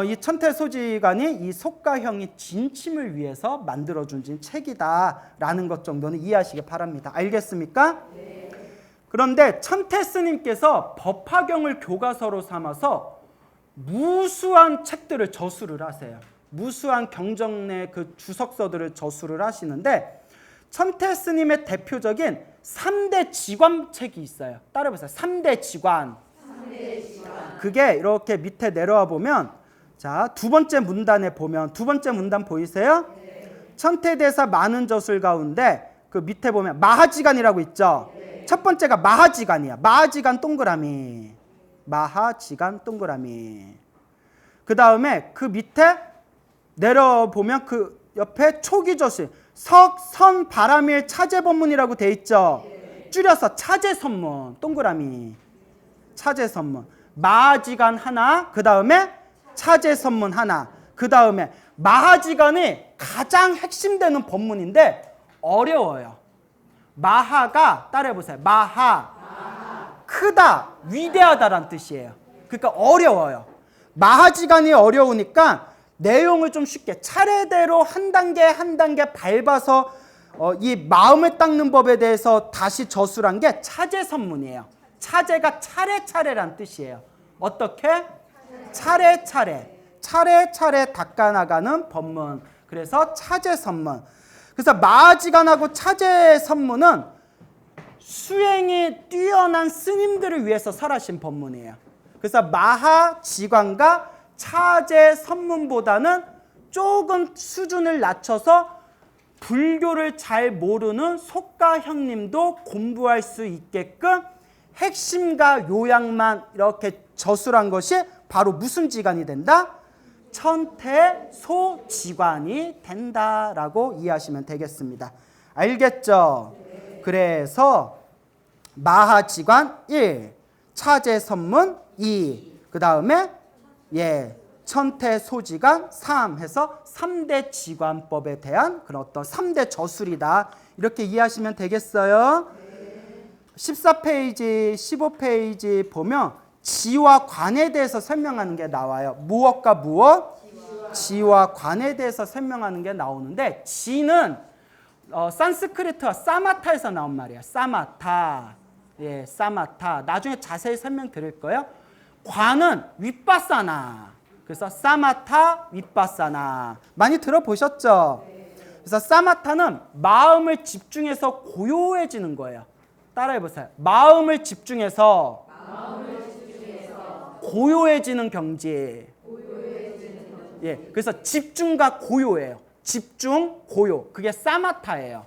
이 천태소지관이 이 속가형이 진침을 위해서 만들어준 책이다라는 것 정도는 이해하시기 바랍니다. 알겠습니까? 네. 그런데 천태스님께서 법화경을 교과서로 삼아서 무수한 책들을 저술을 하세요. 무수한 경전의 그 주석서들을 저술을 하시는데 천태스님의 대표적인 3대 지관책이 있어요. 따라해보세요. 3대 지관. 그게 이렇게 밑에 내려와 보면 자, 두 번째 문단에 보면 두 번째 문단 보이세요? 네. 천태대사 많은 저술 가운데 그 밑에 보면 마하지간이라고 있죠. 네. 첫 번째가 마하지간이야. 마하지간 동그라미. 마하지간 동그라미. 그 다음에 그 밑에 내려보면 그 옆에 초기 저술 석선 바람일 차제법문이라고 돼 있죠. 네. 줄여서 차제선문 동그라미. 차제선문. 마하지간 하나, 그 다음에 차제선문 하나, 그 다음에 마하지간이 가장 핵심되는 법문인데 어려워요. 마하가 따라해보세요. 마하. 크다, 위대하다란 뜻이에요. 그러니까 어려워요. 마하지간이 어려우니까 내용을 좀 쉽게 차례대로 한 단계 한 단계 밟아서 이 마음을 닦는 법에 대해서 다시 저술한 게 차제선문이에요. 차제가 차례차례란 뜻이에요. 어떻게? 차례차례 닦아나가는 법문. 그래서 차제선문. 그래서 마하지간하고 차제선문은 수행이 뛰어난 스님들을 위해서 설하신 법문이에요. 그래서 마하지간과 차제선문보다는 조금 수준을 낮춰서 불교를 잘 모르는 속가형님도 공부할 수 있게끔 핵심과 요약만 이렇게 저술한 것이 바로 무슨 지관이 된다? 천태소지관이 된다라고 이해하시면 되겠습니다. 알겠죠? 네. 그래서 마하지관 1, 차제선문 2, 그 다음에 천태소지관 3 해서 3대 지관법에 대한 그런 어떤 3대 저술이다. 이렇게 이해하시면 되겠어요? 14페이지, 15페이지 보면 지와 관에 대해서 설명하는 게 나와요. 무엇과 무엇? 지와 관에 대해서 설명하는 게 나오는데 지는 산스크리트와 사마타에서 나온 말이에요. 사마타. 사마타. 나중에 자세히 설명드릴 거예요. 관은 윗바사나. 그래서 사마타, 윗바사나. 많이 들어보셨죠? 그래서 사마타는 마음을 집중해서 고요해지는 거예요. 따라해보세요. 마음을 집중해서 고요해지는 경지. 그래서 집중과 고요예요. 집중, 고요. 그게 사마타예요.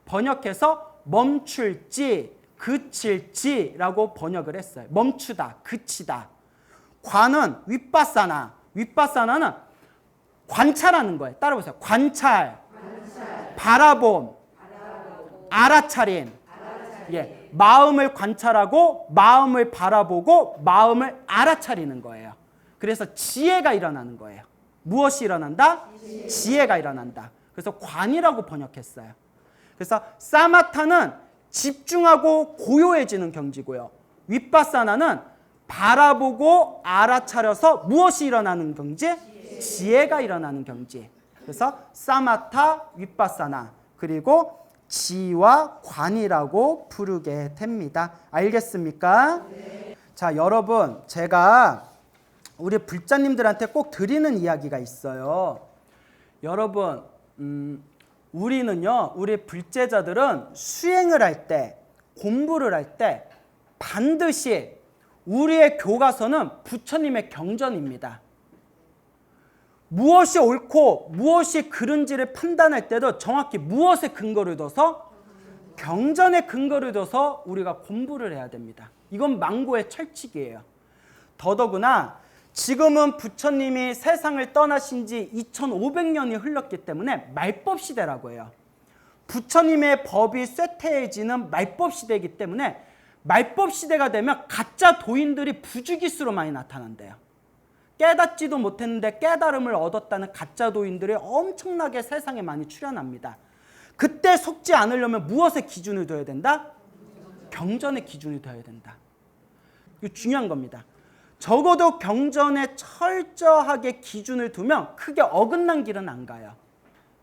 번역해서 멈출지, 그칠지라고 번역을 했어요. 멈추다, 그치다. 관은 윗바사나. 윗바사나는 관찰하는 거예요. 따라해보세요. 관찰. 바라봄. 알아차림. 마음을 관찰하고 마음을 바라보고 마음을 알아차리는 거예요. 그래서 지혜가 일어나는 거예요. 무엇이 일어난다? 지혜가 일어난다. 그래서 관이라고 번역했어요. 그래서 사마타는 집중하고 고요해지는 경지고요. 윗바사나는 바라보고 알아차려서 무엇이 일어나는 경지? 지혜가 일어나는 경지. 그래서 사마타, 윗바사나, 그리고 지와 관이라고 부르게 됩니다. 알겠습니까? 네. 자, 여러분, 제가 우리 불자님들한테 꼭 드리는 이야기가 있어요. 여러분, 우리는요, 우리 불제자들은 수행을 할 때, 공부를 할 때 반드시 우리의 교과서는 부처님의 경전입니다. 무엇이 옳고 무엇이 그른지를 판단할 때도 정확히 무엇에 근거를 둬서? 경전에 근거를 둬서 우리가 공부를 해야 됩니다. 이건 망고의 철칙이에요. 더더구나 지금은 부처님이 세상을 떠나신 지 2500년이 흘렀기 때문에 말법 시대라고 해요. 부처님의 법이 쇠퇴해지는 말법 시대이기 때문에 말법 시대가 되면 가짜 도인들이 부주기수로 많이 나타난대요. 깨닫지도 못했는데 깨달음을 얻었다는 가짜 도인들이 엄청나게 세상에 많이 출현합니다. 그때 속지 않으려면 무엇의 기준을 둬야 된다? 경전의 기준이 되어야 된다. 이거 중요한 겁니다. 적어도 경전에 철저하게 기준을 두면 크게 어긋난 길은 안 가요.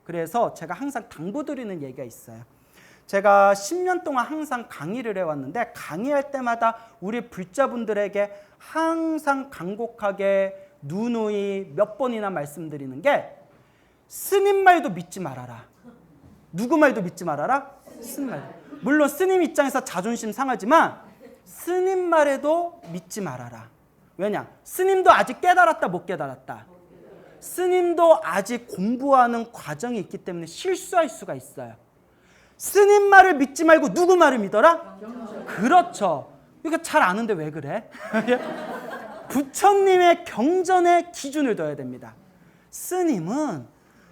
그래서 제가 항상 당부드리는 얘기가 있어요. 제가 10년 동안 항상 강의를 해왔는데 강의할 때마다 우리 불자분들에게 항상 간곡하게 누누이 몇 번이나 말씀드리는 게 스님 말도 믿지 말아라. 누구 말도 믿지 말아라? 스님 말. 물론 스님 입장에서 자존심 상하지만 스님 말에도 믿지 말아라. 왜냐? 스님도 아직 깨달았다 못 깨달았다? 스님도 아직 공부하는 과정이 있기 때문에 실수할 수가 있어요. 스님 말을 믿지 말고 누구 말을 믿어라? 그렇죠. 이거 잘 아는데 왜 그래? 부처님의 경전에 기준을 둬야 됩니다. 스님은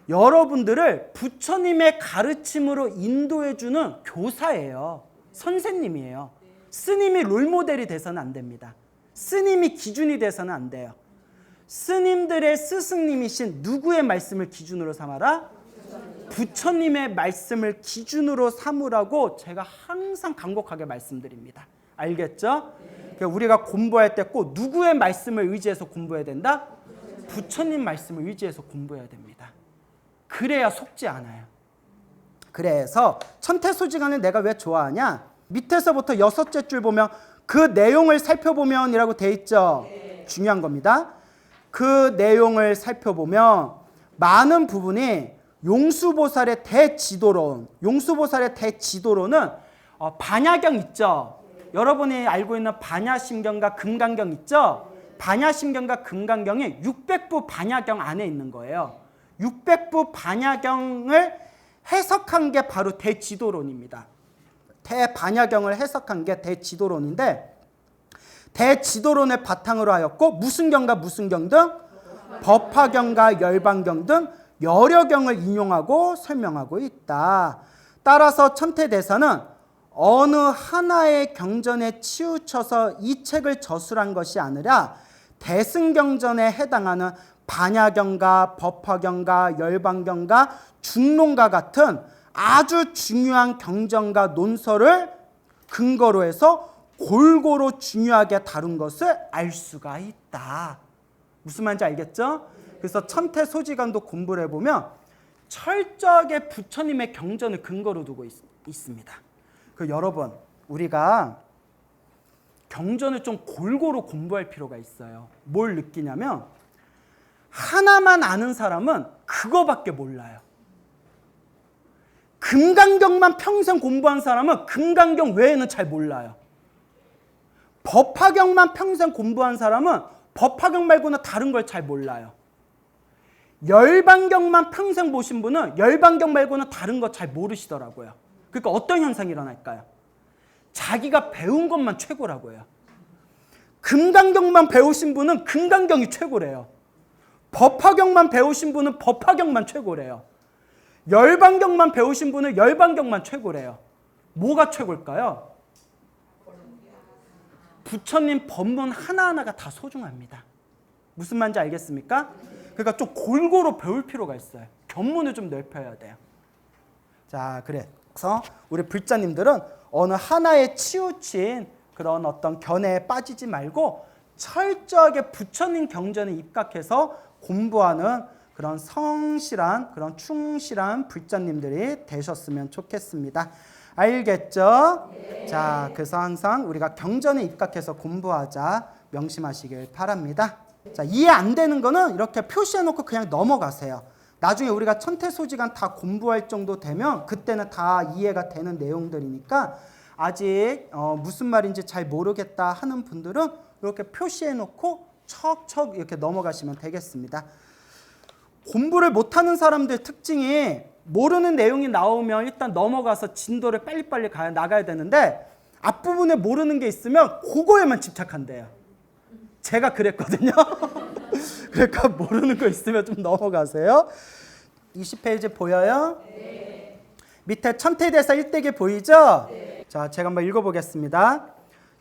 여러분들을 부처님의 가르침으로 인도해주는 교사예요. 선생님이에요. 스님이 롤모델이 돼서는 안 됩니다. 스님이 기준이 돼서는 안 돼요. 스님들의 스승님이신 누구의 말씀을 기준으로 삼아라? 부처님의 말씀을 기준으로 삼으라고 제가 항상 간곡하게 말씀드립니다. 알겠죠? 그러니까 우리가 공부할 때 꼭 누구의 말씀을 의지해서 공부해야 된다? 부처님 말씀을 의지해서 공부해야 됩니다. 그래야 속지 않아요. 그래서 천태소지간을 내가 왜 좋아하냐? 밑에서부터 6째 줄 보면 그 내용을 살펴보면 이라고 돼 있죠. 중요한 겁니다. 그 내용을 살펴보면 많은 부분이 용수보살의 대지도론, 용수보살의 대지도론은 반야경 있죠. 여러분이 알고 있는 반야심경과 금강경 있죠. 반야심경과 금강경이 600부 반야경 안에 있는 거예요. 600부 반야경을 해석한 게 바로 대지도론입니다. 대반야경을 해석한 게 대지도론인데 대지도론을 바탕으로 하였고 무슨 경과 무슨 경 등? 법화경과 열반경 등 여러 경을 인용하고 설명하고 있다. 따라서 천태대사는 어느 하나의 경전에 치우쳐서 이 책을 저술한 것이 아니라 대승경전에 해당하는 반야경과 법화경과 열반경과 중론과 같은 아주 중요한 경전과 논설을 근거로 해서 골고루 중요하게 다룬 것을 알 수가 있다. 무슨 말인지 알겠죠? 그래서 천태소지간도 공부를 해보면 철저하게 부처님의 경전을 근거로 두고 있습니다. 그 여러분, 우리가 경전을 좀 골고루 공부할 필요가 있어요. 뭘 느끼냐면 하나만 아는 사람은 그거밖에 몰라요. 금강경만 평생 공부한 사람은 금강경 외에는 잘 몰라요. 법화경만 평생 공부한 사람은 법화경 말고는 다른 걸 잘 몰라요. 열반경만 평생 보신 분은 열반경 말고는 다른 거 잘 모르시더라고요. 그러니까 어떤 현상이 일어날까요? 자기가 배운 것만 최고라고요. 금강경만 배우신 분은 금강경이 최고래요. 법화경만 배우신 분은 법화경만 최고래요. 열반경만 배우신 분은 열반경만 최고래요. 뭐가 최고일까요? 부처님 법문 하나하나가 다 소중합니다. 무슨 말인지 알겠습니까? 그러니까 좀 골고루 배울 필요가 있어요. 견문을 좀 넓혀야 돼요. 자, 그래서 우리 불자님들은 어느 하나에 치우친 그런 어떤 견해에 빠지지 말고 철저하게 부처님 경전에 입각해서 공부하는 그런 성실한, 그런 충실한 불자님들이 되셨으면 좋겠습니다. 알겠죠? 네. 자, 그래서 항상 우리가 경전에 입각해서 공부하자 명심하시길 바랍니다. 자, 이해 안 되는 거는 이렇게 표시해놓고 그냥 넘어가세요. 나중에 우리가 천태소지간 다 공부할 정도 되면 그때는 다 이해가 되는 내용들이니까 아직 무슨 말인지 잘 모르겠다 하는 분들은 이렇게 표시해놓고 척척 이렇게 넘어가시면 되겠습니다. 공부를 못하는 사람들 특징이 모르는 내용이 나오면 일단 넘어가서 진도를 빨리빨리 나가야 되는데 앞부분에 모르는 게 있으면 그거에만 집착한대요. 제가 그랬거든요. 그러니까 모르는 거 있으면 좀 넘어가세요. 20페이지 보여요? 네. 밑에 천태대사 일대기 보이죠? 네. 자, 제가 한번 읽어보겠습니다.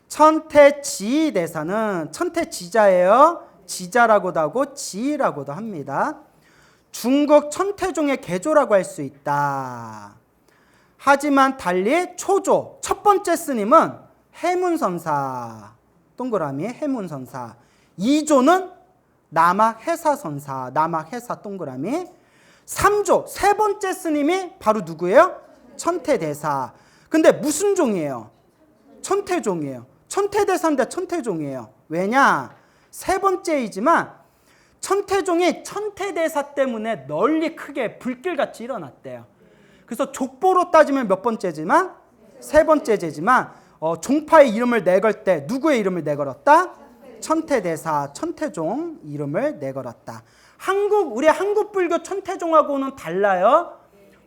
천태지대사는 천태지자예요. 지자라고도 하고 지라고도 합니다. 중국 천태종의 개조라고 할 수 있다. 하지만 달리 초조, 첫 번째 스님은 해문선사, 동그라미 해문선사. 2조는 남학해사선사, 남학해사 동그라미. 3조, 세 번째 스님이 바로 누구예요? 천태대사. 근데 무슨 종이에요? 천태종이에요. 천태대사인데 천태종이에요. 왜냐? 세 번째이지만 천태종이 천태대사 때문에 널리 크게 불길같이 일어났대요. 그래서 족보로 따지면 몇 번째지만? 세 번째지만 종파의 이름을 내걸 때 누구의 이름을 내걸었다? 천태대사, 천태종 이름을 내걸었다. 우리 한국불교 천태종하고는 달라요.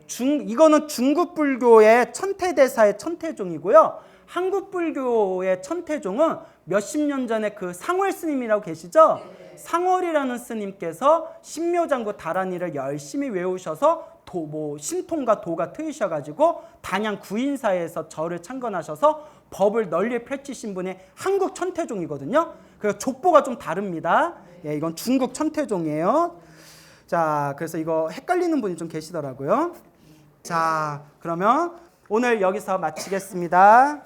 이거는 중국불교의 천태대사의 천태종이고요. 한국불교의 천태종은 몇십 년 전에 그 상월 스님이라고 계시죠? 상월이라는 스님께서 신묘장구 다란이를 열심히 외우셔서 신통과 도가 트이셔가지고 단양 구인사에서 절을 창건하셔서 법을 널리 펼치신 분이 한국 천태종이거든요. 그래서 족보가 좀 다릅니다. 예, 이건 중국 천태종이에요. 자, 그래서 이거 헷갈리는 분이 좀 계시더라고요. 자, 그러면 오늘 여기서 마치겠습니다.